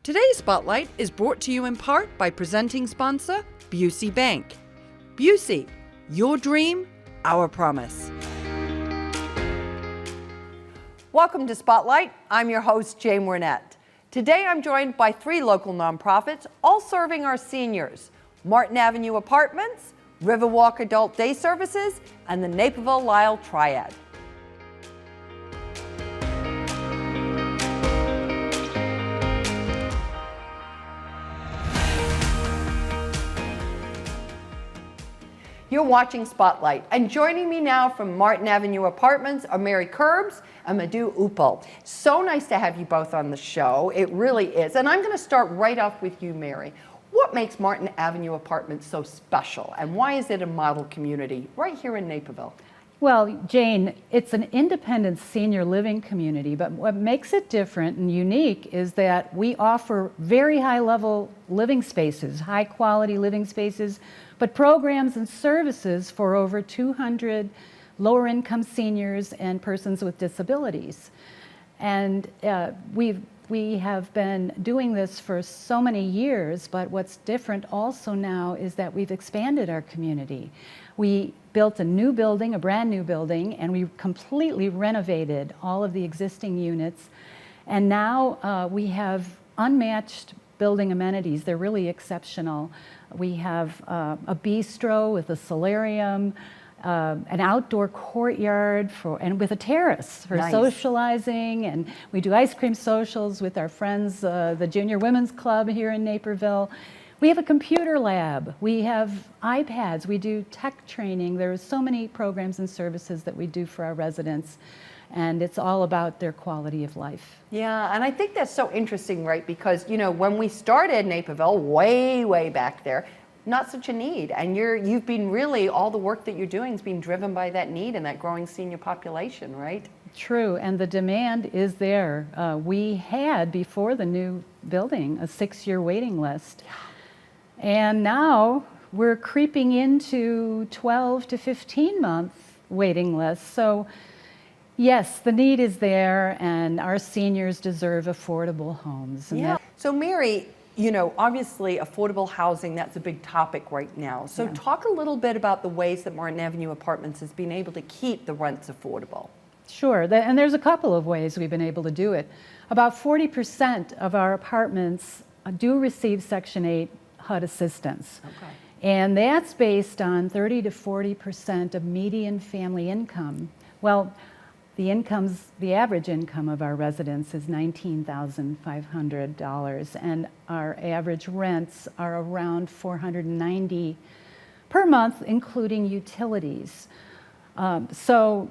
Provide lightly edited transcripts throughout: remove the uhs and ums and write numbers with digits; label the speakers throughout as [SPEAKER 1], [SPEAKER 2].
[SPEAKER 1] Today's Spotlight is brought to you in part by presenting sponsor, Busey Bank. Busey, your dream, our promise. Welcome to Spotlight. I'm your host, Jane Wernette. Today I'm joined by three local nonprofits, all serving our seniors: Martin Avenue Apartments, Riverwalk Adult Day Services, and the Naperville Lisle Triad. You're watching Spotlight, and joining me now from Martin Avenue Apartments are Mary Kerbs and Madhu Uppal. So nice to have you both on the show. It really is. And I'm going to start right off with you, Mary. What makes Martin Avenue Apartments so special, and why is it a model community right here in Naperville?
[SPEAKER 2] Well, Jane, it's an independent senior living community, but what makes it different and unique is that we offer very high-level living spaces, high-quality living spaces, but programs and services for over 200 lower-income seniors and persons with disabilities. And we have been doing this for so many years, but what's different also now is that we've expanded our community. We built a new building, a brand new building, and we completely renovated all of the existing units. And now we have unmatched building amenities. They're really exceptional. We have a bistro with a solarium, an outdoor courtyard and with a terrace for
[SPEAKER 1] Nice.
[SPEAKER 2] Socializing, and we do ice cream socials with our friends, the Junior Women's Club here in Naperville. We have a computer lab, we have iPads, we do tech training. There are so many programs and services that we do for our residents, and it's all about their quality of life.
[SPEAKER 1] Yeah, and I think that's so interesting, right? Because, you know, when we started Naperville, way back there, not such a need. And you've been really, all the work that you're doing is being driven by that need and that growing senior population, right?
[SPEAKER 2] True, and the demand is there. We had, before the new building, a 6-year waiting list. And now we're creeping into 12 to 15 month waiting lists. So yes, the need is there, and our seniors deserve affordable homes. And
[SPEAKER 1] Yeah. So Mary, you know, obviously affordable housing, that's a big topic right now. So talk a little bit about the ways that Martin Avenue Apartments has been able to keep the rents affordable.
[SPEAKER 2] Sure, and there's a couple of ways we've been able to do it. About 40% of our apartments do receive Section 8 HUD assistance.
[SPEAKER 1] Okay.
[SPEAKER 2] And that's based on 30 to 40% of median family income. Well, the average income of our residents is $19,500, and our average rents are around $490 per month, including utilities. So,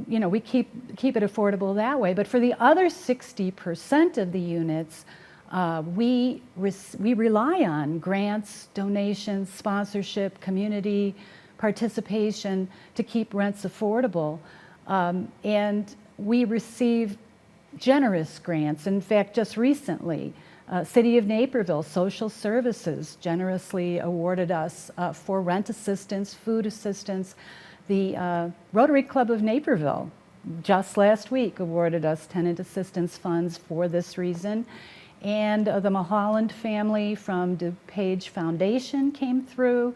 [SPEAKER 2] you know, we keep it affordable that way. But for the other 60% of the units, we rely on grants, donations, sponsorship, community participation to keep rents affordable. And we receive generous grants. In fact, just recently, City of Naperville Social Services generously awarded us for rent assistance, food assistance. The Rotary Club of Naperville just last week awarded us tenant assistance funds for this reason. And the Mulholland family from DuPage Foundation came through.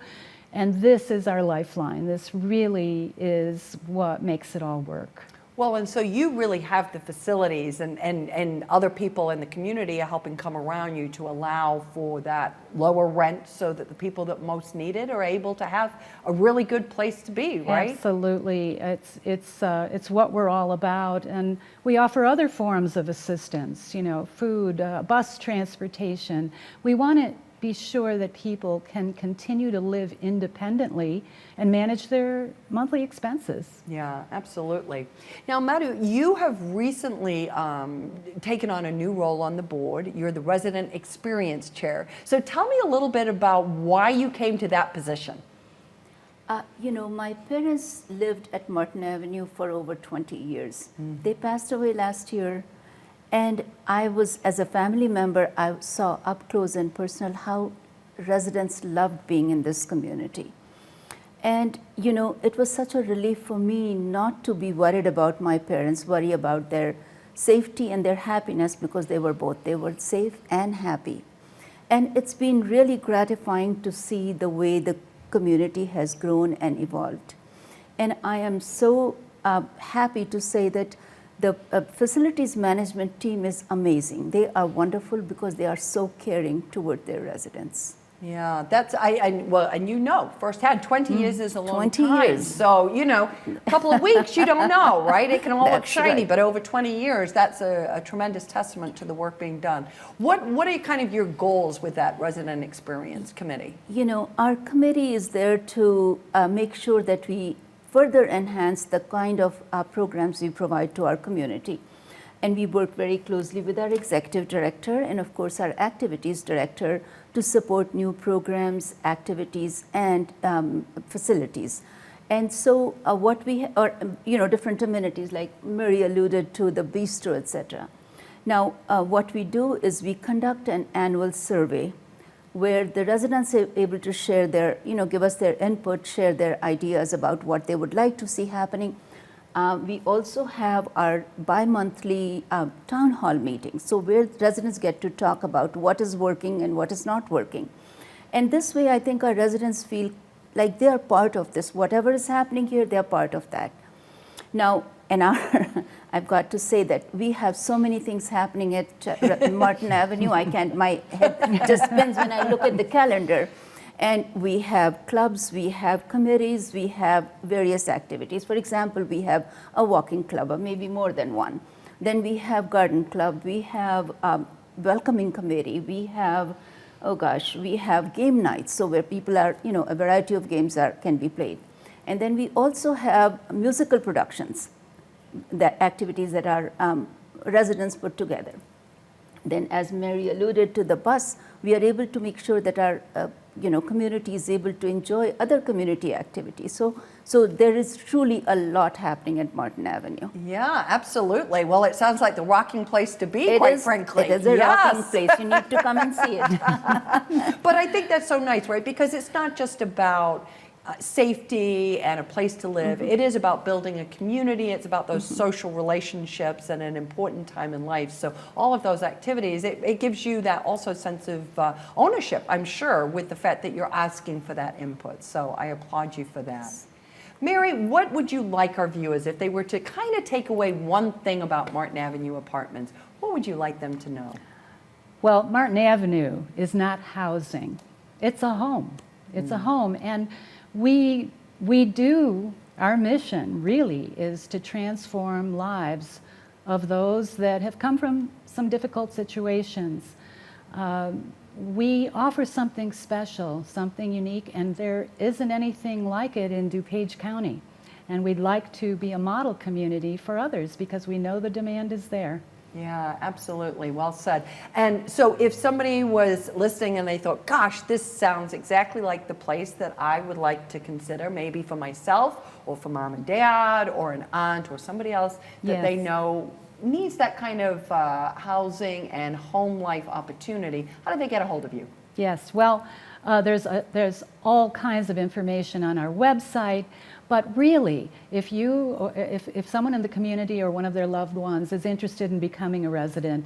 [SPEAKER 2] And this is our lifeline. This really is what makes it all work.
[SPEAKER 1] Well, and so you really have the facilities and other people in the community are helping come around you to allow for that lower rent so that the people that most need it are able to have a really good place to be, right?
[SPEAKER 2] Absolutely. It's what we're all about. And we offer other forms of assistance, you know, food, bus transportation. We want to be sure that people can continue to live independently and manage their monthly expenses.
[SPEAKER 1] Yeah, absolutely. Now, Madhu, you have recently taken on a new role on the board. You're the Resident Experience Chair. So tell me a little bit about why you came to that position.
[SPEAKER 3] You know, my parents lived at Martin Avenue for over 20 years. They passed away last year. And I was, as a family member, I saw up close and personal how residents loved being in this community. And, you know, it was such a relief for me not to be worried about my parents, worry about their safety and their happiness, because they were both. They were safe and happy. And it's been really gratifying to see the way the community has grown and evolved. And I am so happy to say that the facilities management team is amazing. They are wonderful because they are so caring toward their residents.
[SPEAKER 1] Yeah, that's, and you know firsthand, 20 years is a long
[SPEAKER 3] 20
[SPEAKER 1] time.
[SPEAKER 3] years.
[SPEAKER 1] So, you know, a couple of weeks, you don't know, right? It can all look
[SPEAKER 3] That's
[SPEAKER 1] shiny,
[SPEAKER 3] right.
[SPEAKER 1] but over 20 years, that's a tremendous testament to the work being done. What are kind of your goals with that resident experience committee?
[SPEAKER 3] You know, our committee is there to make sure that we further enhance the kind of programs we provide to our community. And we work very closely with our executive director and, of course, our activities director to support new programs, activities, and facilities. And so what we, different amenities, like Mary alluded to, the bistro, etc. Now, what we do is we conduct an annual survey where the residents are able to share their, give us their input, share their ideas about what they would like to see happening. We also have our bi-monthly town hall meetings, so where residents get to talk about what is working and what is not working. And this way, I think our residents feel like they are part of this. Whatever is happening here, they are part of that. Now, I've got to say that we have so many things happening at Martin Avenue. My head just spins when I look at the calendar. And we have clubs, we have committees, we have various activities. For example, we have a walking club, or maybe more than one. Then we have garden club, we have welcoming committee, we have, we have game nights, so where people are, a variety of games can be played. And then we also have musical productions, the activities that our residents put together. Then, as Mary alluded to the bus, we are able to make sure that our community is able to enjoy other community activities. So there is truly a lot happening at Martin Avenue.
[SPEAKER 1] Yeah, absolutely. Well, it sounds like the rocking place to be, quite frankly.
[SPEAKER 3] It is a rocking place. You need to come and see it.
[SPEAKER 1] But I think that's so nice, right? Because it's not just about safety and a place to live. Mm-hmm. It is about building a community. It's about those social relationships and an important time in life. So all of those activities, it gives you that also sense of ownership, I'm sure, with the fact that you're asking for that input. So I applaud you for that. Mary, what would you like our viewers, if they were to kind of take away one thing about Martin Avenue Apartments, what would you like them to know?
[SPEAKER 2] Well, Martin Avenue is not housing. It's a home. It's a home. And we do, our mission really is to transform lives of those that have come from some difficult situations. We offer something special, something unique, and there isn't anything like it in DuPage County. And we'd like to be a model community for others because we know the demand is there.
[SPEAKER 1] Yeah, absolutely. Well said. And so if somebody was listening and they thought, gosh, this sounds exactly like the place that I would like to consider, maybe for myself or for mom and dad or an aunt or somebody else that they know needs that kind of housing and home life opportunity, how do they get a hold of you?
[SPEAKER 2] Yes, well, there's all kinds of information on our website. But really, if someone in the community or one of their loved ones is interested in becoming a resident,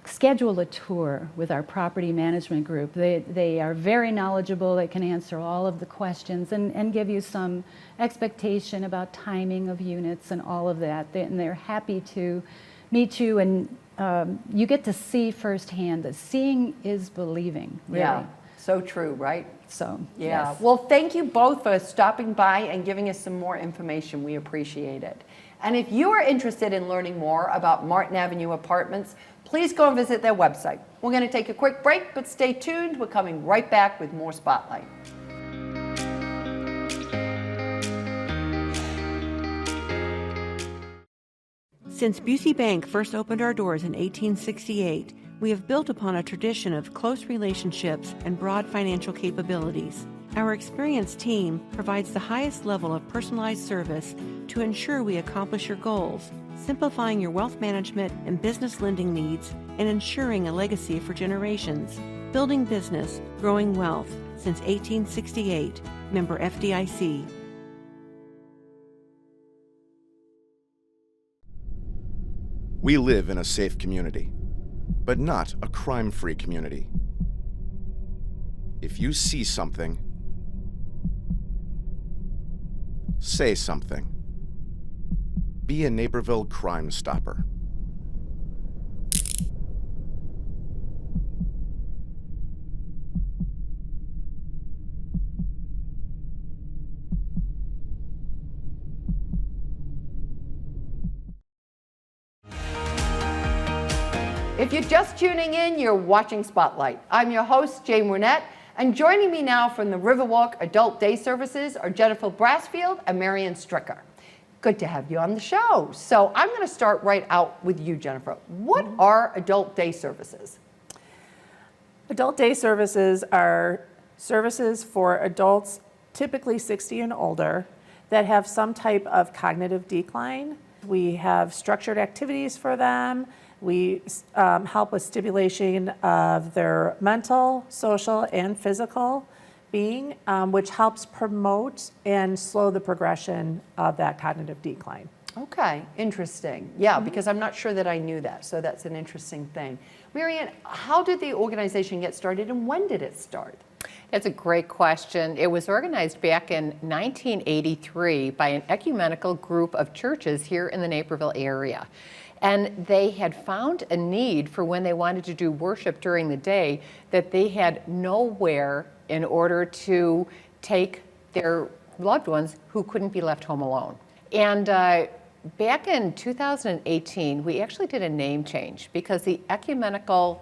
[SPEAKER 2] schedule a tour with our property management group. They are very knowledgeable. They can answer all of the questions and give you some expectation about timing of units and all of that. And they're happy to meet you, and you get to see firsthand that seeing is believing, really.
[SPEAKER 1] Yeah, so true, right?
[SPEAKER 2] So,
[SPEAKER 1] yeah.
[SPEAKER 2] yes.
[SPEAKER 1] Well, thank you both for stopping by and giving us some more information. We appreciate it. And if you are interested in learning more about Martin Avenue Apartments, please go and visit their website. We're going to take a quick break, but stay tuned. We're coming right back with more Spotlight.
[SPEAKER 4] Since Busey Bank first opened our doors in 1868, we have built upon a tradition of close relationships and broad financial capabilities. Our experienced team provides the highest level of personalized service to ensure we accomplish your goals, simplifying your wealth management and business lending needs and ensuring a legacy for generations. Building business, growing wealth since 1868. Member FDIC.
[SPEAKER 5] We live in a safe community, but not a crime-free community. If you see something, say something. Be a Naperville Crime Stopper.
[SPEAKER 1] If you're just tuning in, you're watching Spotlight. I'm your host, Jane Wernette, and joining me now from the Riverwalk Adult Day Services are Jennifer Brasfield and Marian Stricker. Good to have you on the show. So I'm going to start right out with you, Jennifer. What are adult day services?
[SPEAKER 6] Adult day services are services for adults, typically 60 and older, that have some type of cognitive decline. We have structured activities for them. We help with stimulation of their mental, social, and physical being, which helps promote and slow the progression of that cognitive decline.
[SPEAKER 1] Okay, interesting. Yeah, because I'm not sure that I knew that, so that's an interesting thing. Marian, how did the organization get started and when did it start?
[SPEAKER 7] That's a great question. It was organized back in 1983 by an ecumenical group of churches here in the Naperville area. And they had found a need for when they wanted to do worship during the day that they had nowhere in order to take their loved ones who couldn't be left home alone. And back in 2018, we actually did a name change because the Ecumenical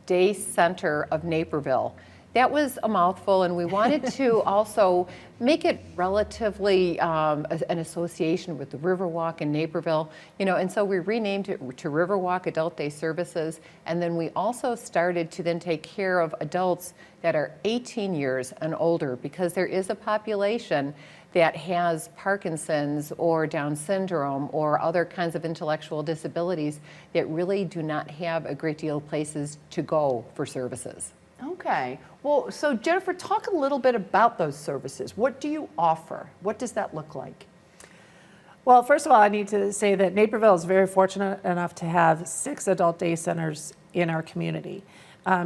[SPEAKER 7] Day Center of Naperville, that was a mouthful, and we wanted to also make it relatively an association with the Riverwalk in Naperville, and so we renamed it to Riverwalk Adult Day Services, and then we also started to then take care of adults that are 18 years and older, because there is a population that has Parkinson's or Down syndrome or other kinds of intellectual disabilities that really do not have a great deal of places to go for services.
[SPEAKER 1] Okay. Well, so Jennifer, talk a little bit about those services. What do you offer? What does that look like?
[SPEAKER 6] Well, first of all, I need to say that Naperville is very fortunate enough to have 6 adult day centers in our community.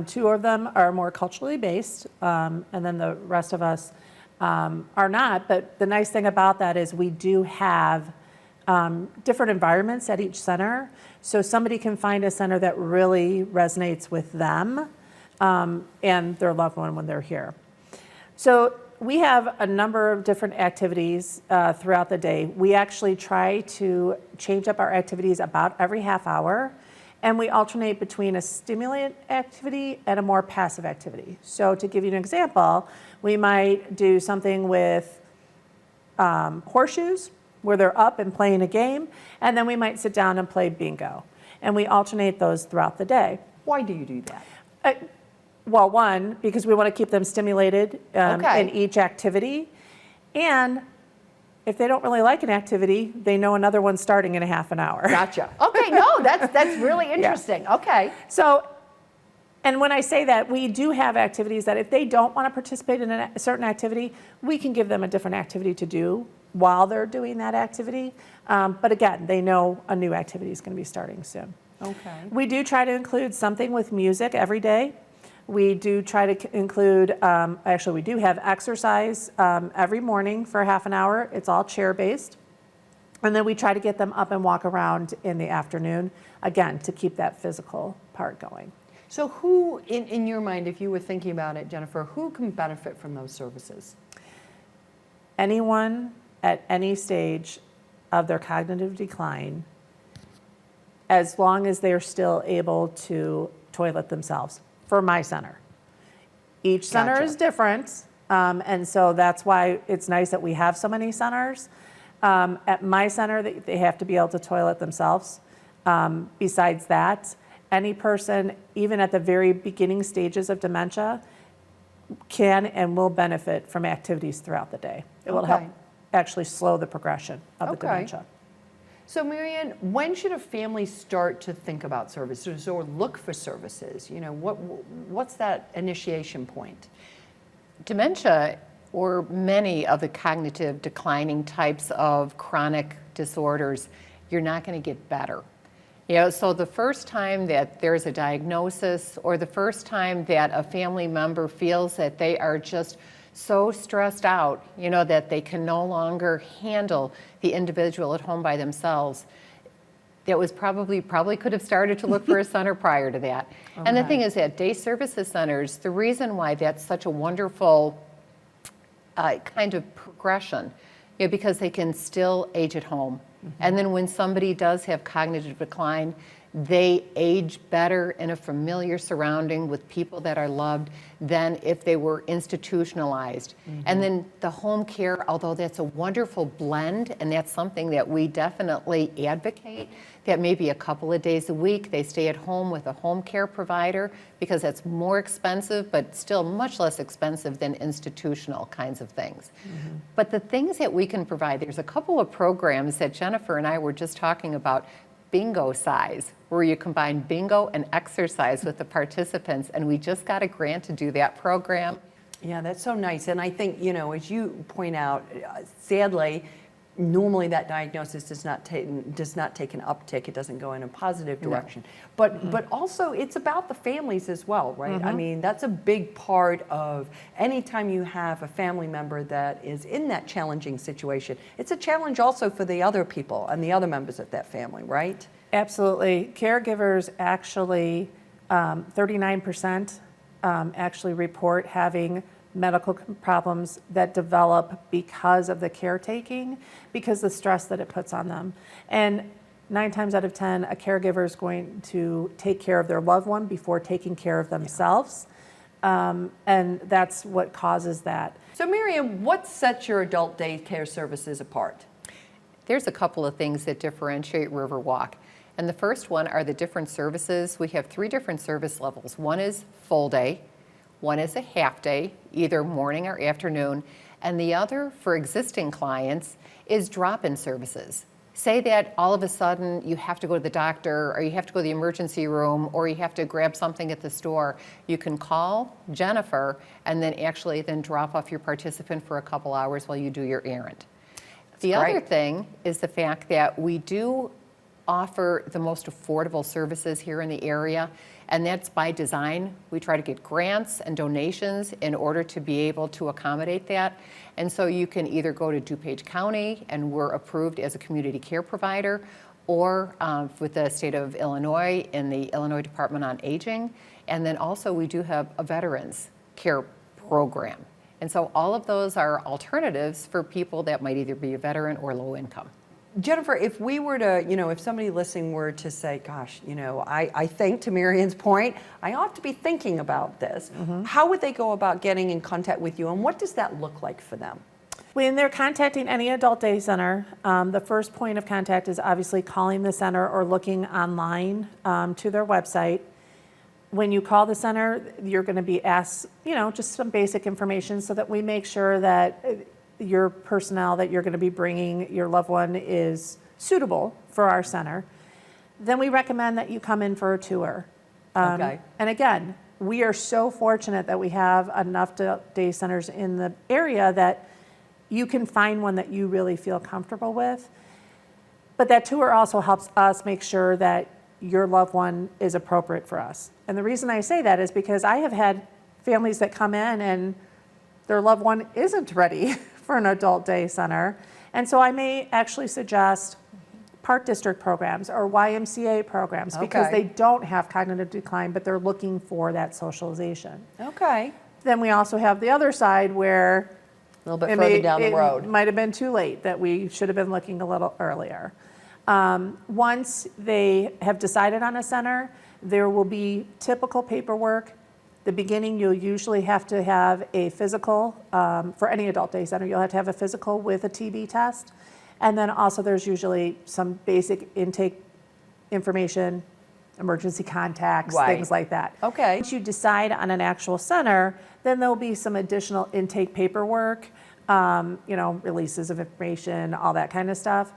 [SPEAKER 6] 2 of them are more culturally based, and then the rest of us are not. But the nice thing about that is we do have different environments at each center. So somebody can find a center that really resonates with them and their loved one when they're here. So we have a number of different activities throughout the day. We actually try to change up our activities about every half hour, and we alternate between a stimulant activity and a more passive activity. So to give you an example, we might do something with horseshoes, where they're up and playing a game, and then we might sit down and play bingo. And we alternate those throughout the day.
[SPEAKER 1] Why do you do that?
[SPEAKER 6] Well, one, because we want to keep them stimulated
[SPEAKER 1] Okay.
[SPEAKER 6] in each activity. And if they don't really like an activity, they know another one's starting in a half an hour.
[SPEAKER 1] Gotcha. Okay, no, that's really interesting. Okay.
[SPEAKER 6] So, and when I say that, we do have activities that if they don't want to participate in a certain activity, we can give them a different activity to do while they're doing that activity. But again, they know a new activity is going to be starting soon.
[SPEAKER 1] Okay.
[SPEAKER 6] We do try to include something with music every day. We do try to include, actually we do have exercise every morning for half an hour. It's all chair-based. And then we try to get them up and walk around in the afternoon, again, to keep that physical part going.
[SPEAKER 1] So who, in your mind, if you were thinking about it, Jennifer, who can benefit from those services?
[SPEAKER 6] Anyone at any stage of their cognitive decline, as long as they're still able to toilet themselves. For my center. Each center
[SPEAKER 1] Gotcha.
[SPEAKER 6] is different, and so that's why it's nice that we have so many centers. At my center, they have to be able to toilet themselves. Besides that, any person, even at the very beginning stages of dementia, can and will benefit from activities throughout the day. It will help
[SPEAKER 1] Okay.
[SPEAKER 6] actually slow the progression of the
[SPEAKER 1] Okay.
[SPEAKER 6] dementia.
[SPEAKER 1] So Marian, when should a family start to think about services or look for services? What's that initiation point?
[SPEAKER 7] Dementia, or many of the cognitive declining types of chronic disorders, you're not going to get better. So the first time that there's a diagnosis or the first time that a family member feels that they are just so stressed out, that they can no longer handle the individual at home by themselves, that was probably could have started to look for a center prior to that. And the thing is that day services centers, the reason why that's such a wonderful kind of progression, because they can still age at home. And then when somebody does have cognitive decline, they age better in a familiar surrounding with people that are loved than if they were institutionalized. And then the home care, although that's a wonderful blend, and that's something that we definitely advocate, that maybe a couple of days a week they stay at home with a home care provider, because that's more expensive, but still much less expensive than institutional kinds of things. But the things that we can provide, there's a couple of programs that Jennifer and I were just talking about, bingo size, where you combine bingo and exercise with the participants, and we just got a grant to do that program.
[SPEAKER 1] Yeah, that's so nice. And I think, as you point out, sadly, normally that diagnosis does not take an uptick. It doesn't go in a positive direction. But also it's about the families as well, right? I mean, that's a big part of anytime you have a family member that is in that challenging situation. It's a challenge also for the other people and the other members of that family, right?
[SPEAKER 6] Absolutely. Caregivers actually, 39% actually report having medical problems that develop because of the caretaking, because the stress that it puts on them. And 9 times out of 10, a caregiver is going to take care of their loved one before taking care of themselves. And that's what causes that.
[SPEAKER 1] So Marian, what sets your adult day care services apart?
[SPEAKER 7] There's a couple of things that differentiate Riverwalk. And the first one are the different services. We have 3 different service levels. One is full day, one is a half day, either morning or afternoon, and the other for existing clients is drop-in services. Say that all of a sudden you have to go to the doctor, or you have to go to the emergency room, or you have to grab something at the store. You can call Jennifer and then actually drop off your participant for a couple hours while you do your errand. The other thing is the fact that we do offer the most affordable services here in the area, and that's by design. We try to get grants and donations in order to be able to accommodate that. And so you can either go to DuPage County, and we're approved as a community care provider, or with the state of Illinois in the Illinois Department on Aging. And then also we do have a veterans care program. And so all of those are alternatives for people that might either be a veteran or low income.
[SPEAKER 1] Jennifer, if we were to, if somebody listening were to say, gosh, I think, to Marian's point, I ought to be thinking about this, how would they go about getting in contact with you, and what does that look like for them?
[SPEAKER 6] When they're contacting any adult day center, the first point of contact is obviously calling the center or looking online to their website. When you call the center, you're going to be asked, just some basic information so that we make sure that your personnel that you're going to be bringing your loved one is suitable for our center. Then we recommend that you come in for a tour.
[SPEAKER 1] Okay.
[SPEAKER 6] And again, we are so fortunate that we have enough day centers in the area that you can find one that you really feel comfortable with. But that tour also helps us make sure that your loved one is appropriate for us. And the reason I say that is because I have had families that come in and their loved one isn't ready for an adult day center. And so I may actually suggest park district programs or YMCA programs because they don't have cognitive decline, but they're looking for that socialization.
[SPEAKER 1] Okay.
[SPEAKER 6] Then we also have the other side where
[SPEAKER 1] a little bit further down the road.
[SPEAKER 6] It might have been too late, that we should have been looking a little earlier. Once they have decided on a center, there will be typical paperwork. The beginning, you'll usually have to have a physical, for any adult day center, you'll have to have a physical with a TB test. And then also there's usually some basic intake information, emergency contacts, things like that.
[SPEAKER 1] Okay.
[SPEAKER 6] Once you decide on an actual center, then there'll be some additional intake paperwork, releases of information, all that kind of stuff.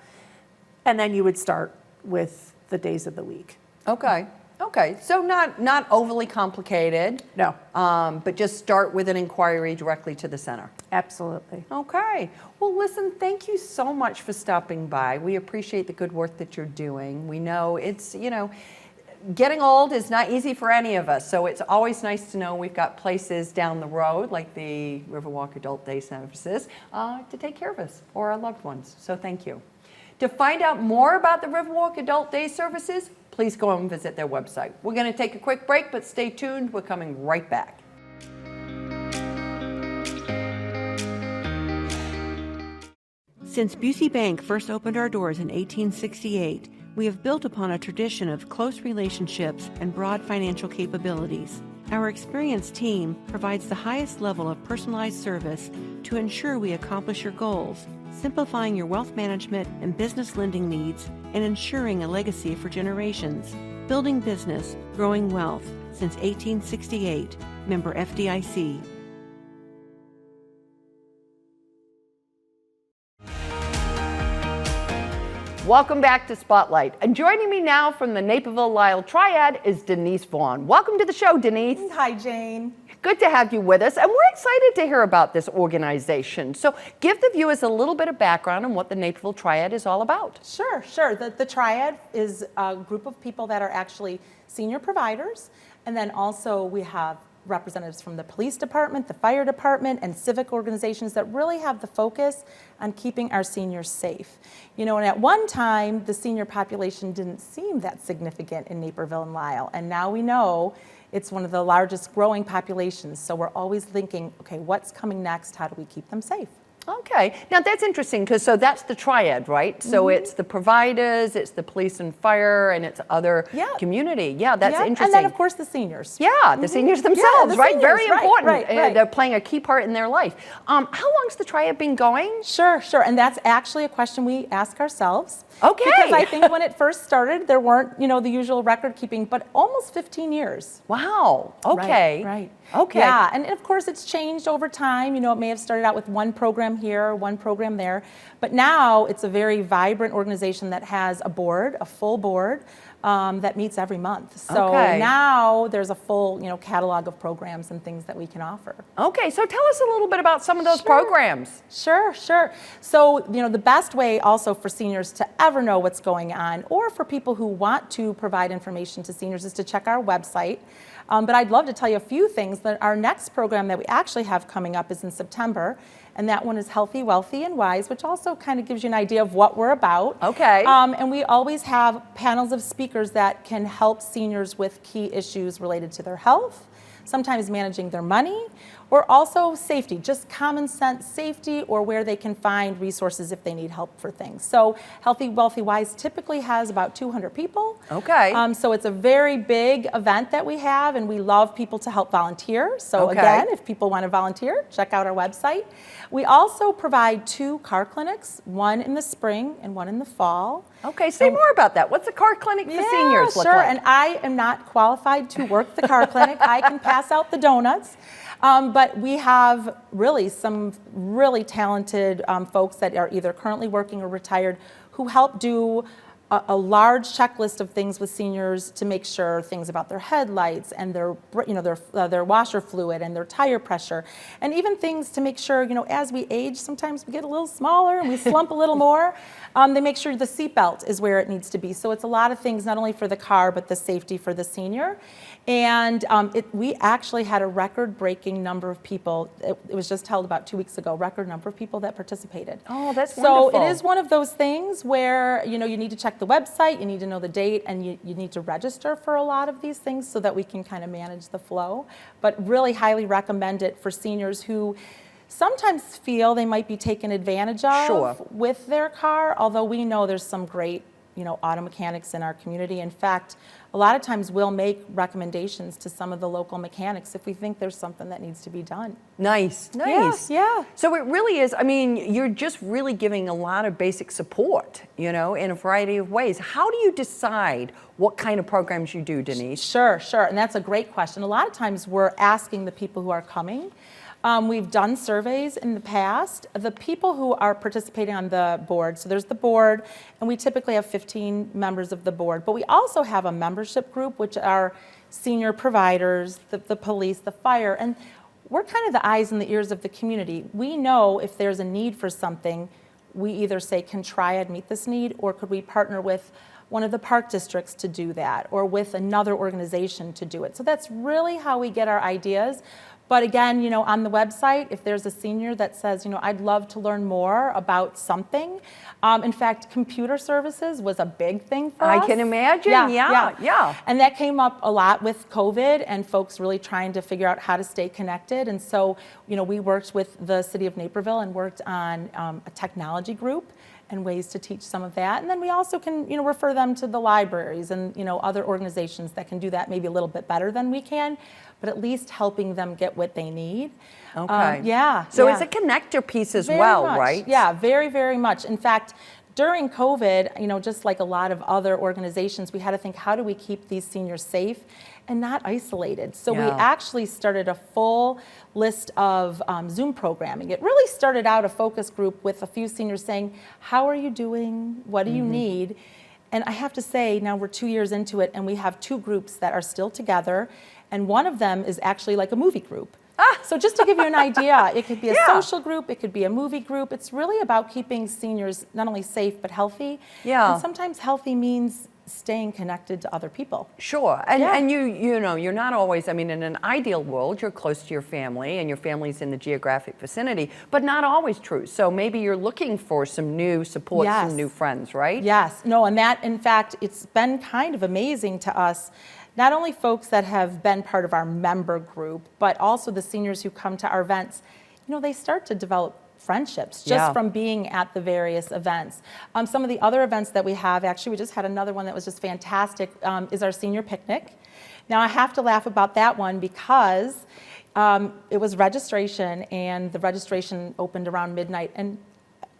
[SPEAKER 6] And then you would start with the days of the week.
[SPEAKER 1] Okay. Okay, so not overly complicated.
[SPEAKER 6] No.
[SPEAKER 1] But just start with an inquiry directly to the center.
[SPEAKER 6] Absolutely.
[SPEAKER 1] Okay. Well, listen, thank you so much for stopping by. We appreciate the good work that you're doing. We know it's, getting old is not easy for any of us, so it's always nice to know we've got places down the road, like the Riverwalk Adult Day Services, to take care of us or our loved ones. So thank you. To find out more about the Riverwalk Adult Day Services, please go and visit their website. We're going to take a quick break, but stay tuned. We're coming right back.
[SPEAKER 4] Since Busey Bank first opened our doors in 1868, we have built upon a tradition of close relationships and broad financial capabilities. Our experienced team provides the highest level of personalized service to ensure we accomplish your goals, simplifying your wealth management and business lending needs, and ensuring a legacy for generations. Building business, growing wealth since 1868. Member FDIC.
[SPEAKER 1] Welcome back to Spotlight. And joining me now from the Naperville Lisle Triad is Dennise Vaughan. Welcome to the show, Dennise.
[SPEAKER 8] Hi, Jane.
[SPEAKER 1] Good to have you with us, and we're excited to hear about this organization. So give the viewers a little bit of background on what the Naperville Triad is all about.
[SPEAKER 8] Sure. The Triad is a group of people that are actually senior providers, and then also we have representatives from the police department, the fire department, and civic organizations that really have the focus on keeping our seniors safe. And at one time, the senior population didn't seem that significant in Naperville and Lisle, and now we know it's one of the largest growing populations, so we're always thinking, okay, what's coming next? How do we keep them safe?
[SPEAKER 1] Okay, now that's interesting because that's the triad, right? So it's the providers, it's the police and fire, and it's other community. Yeah, that's interesting.
[SPEAKER 8] And then of course the seniors.
[SPEAKER 1] Yeah, the seniors themselves, right?
[SPEAKER 8] Seniors,
[SPEAKER 1] Very important.
[SPEAKER 8] Right.
[SPEAKER 1] They're playing a key part in their life. How long's the triad been going?
[SPEAKER 8] Sure. And that's actually a question we ask ourselves.
[SPEAKER 1] Okay.
[SPEAKER 8] Because I think when it first started, there weren't, the usual record keeping, but almost 15 years.
[SPEAKER 1] Wow. Okay.
[SPEAKER 8] Right.
[SPEAKER 1] Okay.
[SPEAKER 8] Yeah, and of course it's changed over time. It may have started out with one program here, one program there, but now it's a very vibrant organization that has a board, a full board, that meets every month. So now there's a full, catalog of programs and things that we can offer.
[SPEAKER 1] Okay, so tell us a little bit about some of those programs.
[SPEAKER 8] Sure. So, the best way also for seniors to ever know what's going on, or for people who want to provide information to seniors, is to check our website. But I'd love to tell you a few things. That our next program that we actually have coming up is in September, and that one is Healthy, Wealthy, and Wise, which also kind of gives you an idea of what we're about.
[SPEAKER 1] Okay.
[SPEAKER 8] And we always have panels of speakers that can help seniors with key issues related to their health, sometimes managing their money, or also safety, just common sense safety, or where they can find resources if they need help for things. So Healthy, Wealthy, Wise typically has about 200 people.
[SPEAKER 1] Okay.
[SPEAKER 8] So it's a very big event that we have, and we love people to help volunteer. So again, if people want to volunteer, check out our website. We also provide 2 car clinics, one in the spring and one in the fall.
[SPEAKER 1] Okay, say more about that. What's a car clinic for seniors look
[SPEAKER 8] like?
[SPEAKER 1] Sure,
[SPEAKER 8] and I am not qualified to work the car clinic. I can pass out the donuts. But we have really some really talented folks that are either currently working or retired who help do a large checklist of things with seniors to make sure things about their headlights and their washer fluid and their tire pressure, and even things to make sure, as we age, sometimes we get a little smaller and we slump a little more. They make sure the seatbelt is where it needs to be. So it's a lot of things, not only for the car, but the safety for the senior. And we actually had a record-breaking number of people. It was just held about 2 weeks ago, record number of people that participated.
[SPEAKER 1] Oh, that's wonderful.
[SPEAKER 8] So it is one of those things where, you need to check the website, you need to know the date, and you need to register for a lot of these things so that we can kind of manage the flow. But really highly recommend it for seniors who sometimes feel they might be taken advantage of with their car, although we know there's some great auto mechanics in our community. In fact, a lot of times we'll make recommendations to some of the local mechanics if we think there's something that needs to be done.
[SPEAKER 1] Nice.
[SPEAKER 8] Yeah.
[SPEAKER 1] So it really is, you're just really giving a lot of basic support, in a variety of ways. How do you decide what kind of programs you do, Dennise?
[SPEAKER 8] Sure. And that's a great question. A lot of times we're asking the people who are coming. We've done surveys in the past. The people who are participating on the board, so there's the board, and we typically have 15 members of the board, but we also have a membership membership group, which are senior providers, the police, the fire, and we're kind of the eyes and the ears of the community. We know if there's a need for something, we either say, can Triad meet this need, or could we partner with one of the park districts to do that, or with another organization to do it. So that's really how we get our ideas. But again, you know, on the website, if there's a senior that says, you know, I'd love to learn more about something. In fact, computer services was a big thing for us.
[SPEAKER 1] I can imagine, yeah.
[SPEAKER 8] And that came up a lot with COVID and folks really trying to figure out how to stay connected. And so, you know, we worked with the city of Naperville and worked on a technology group and ways to teach some of that. And then we also can, you know, refer them to the libraries and, you know, other organizations that can do that maybe a little bit better than we can, but at least helping them get what they need.
[SPEAKER 1] Okay.
[SPEAKER 8] So
[SPEAKER 1] it's a connector piece as
[SPEAKER 8] very
[SPEAKER 1] well,
[SPEAKER 8] much.
[SPEAKER 1] right?
[SPEAKER 8] Yeah, very, very much. In fact, during COVID, you know, just like a lot of other organizations, we had to think, how do we keep these seniors safe and not isolated? So we actually started a full list of Zoom programming. It really started out a focus group with a few seniors saying, how are you doing? What do you need? And I have to say, now we're 2 years into it, and we have 2 groups that are still together, and one of them is actually like a movie group. So just to give you an idea, it could be a social group, it could be a movie group. It's really about keeping seniors not only safe, but healthy.
[SPEAKER 1] Yeah.
[SPEAKER 8] And sometimes healthy means staying connected to other people.
[SPEAKER 1] Sure, and you know, you're not always, I mean, in an ideal world, you're close to your family and your family's in the geographic vicinity, but not always true. So maybe you're looking for some new support, some new friends, right?
[SPEAKER 8] Yes, no, and that, in fact, it's been kind of amazing to us, not only folks that have been part of our member group, but also the seniors who come to our events. You know, they start to develop friendships just from being at the various events. Some of the other events that we have, actually we just had another one that was just fantastic, is our senior picnic. Now I have to laugh about that one because it was registration, and the registration opened around midnight, and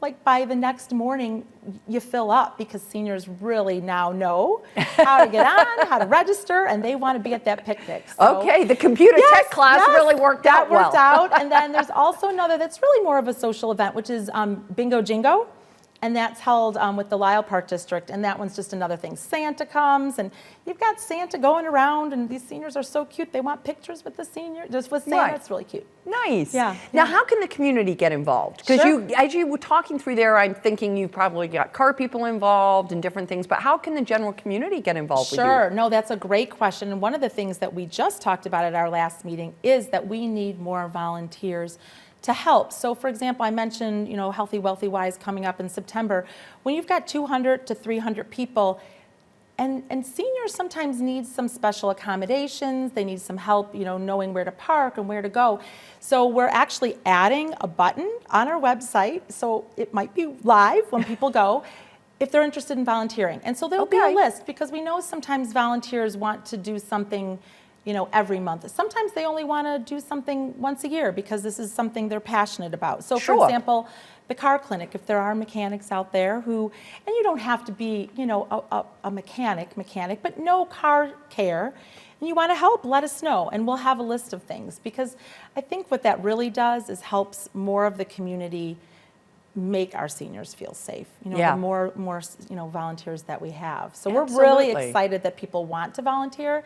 [SPEAKER 8] like by the next morning you fill up because seniors really now know how to get on, how to register, and they want to be at that picnic. So,
[SPEAKER 1] okay, the computer tech class really worked out well.
[SPEAKER 8] That worked out. And then there's also another that's really more of a social event, which is Bingo Jingo. And that's held with the Lisle Park District, and that one's just another thing. Santa comes, and you've got Santa going around, and these seniors are so cute. They want pictures with the senior, just with Santa.
[SPEAKER 1] Right.
[SPEAKER 8] It's really cute.
[SPEAKER 1] Nice.
[SPEAKER 8] Yeah.
[SPEAKER 1] Now, how can the community get involved? Because as you were talking through there, I'm thinking you've probably got car people involved and different things, but how can the general community get involved with you?
[SPEAKER 8] Sure. No, that's a great question. And one of the things that we just talked about at our last meeting is that we need more volunteers to help. So for example, I mentioned, you know, Healthy Wealthy Wise coming up in September. When you've got 200 to 300 people, and seniors sometimes need some special accommodations, they need some help, you know, knowing where to park and where to go. So we're actually adding a button on our website, so it might be live when people go, if they're interested in volunteering. And so there'll be a list, because we know sometimes volunteers want to do something, you know, every month. Sometimes they only want to do something once a year because this is something they're passionate about. So for example, the car clinic, if there are mechanics out there who, and you don't have to be, you know, a mechanic, but no car care, and you want to help, let us know, and we'll have a list of things. Because I think what that really does is helps more of the community make our seniors feel safe. You know, the more you know, volunteers that we have. So we're really excited that people want to volunteer.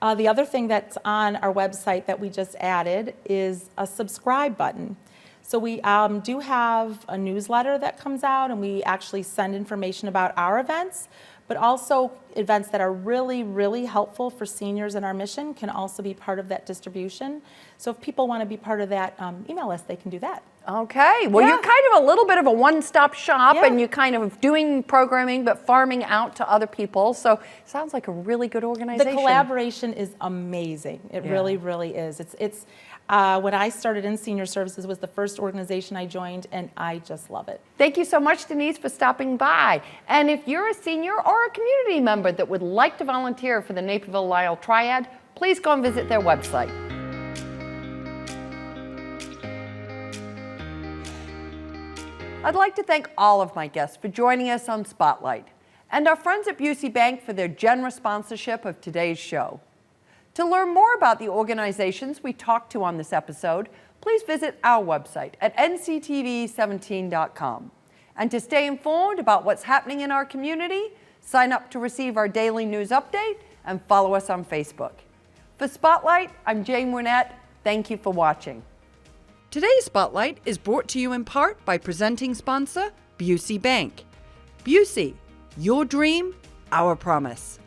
[SPEAKER 8] The other thing that's on our website that we just added is a subscribe button. So we do have a newsletter that comes out, and we actually send information about our events, but also events that are really, really helpful for seniors in our mission can also be part of that distribution. So if people want to be part of that email list, they can do that.
[SPEAKER 1] Okay, well you're kind of a little bit of a one-stop shop, and you're kind of doing programming but farming out to other people, so it sounds like a really good organization.
[SPEAKER 8] The collaboration is amazing. It really, really is. It's when I started in senior services, was the first organization I joined, and I just love it.
[SPEAKER 1] Thank you so much, Dennise, for stopping by. And if you're a senior or a community member that would like to volunteer for the Naperville Lisle Triad, please go and visit their website. I'd like to thank all of my guests for joining us on Spotlight, and our friends at Busey Bank for their generous sponsorship of today's show. To learn more about the organizations we talked to on this episode, please visit our website at nctv17.com. And to stay informed about what's happening in our community, sign up to receive our daily news update and follow us on Facebook. For Spotlight, I'm Jane Wernette. Thank you for watching.
[SPEAKER 9] Today's Spotlight is brought to you in part by presenting sponsor, Busey Bank. Busey, your dream, our promise.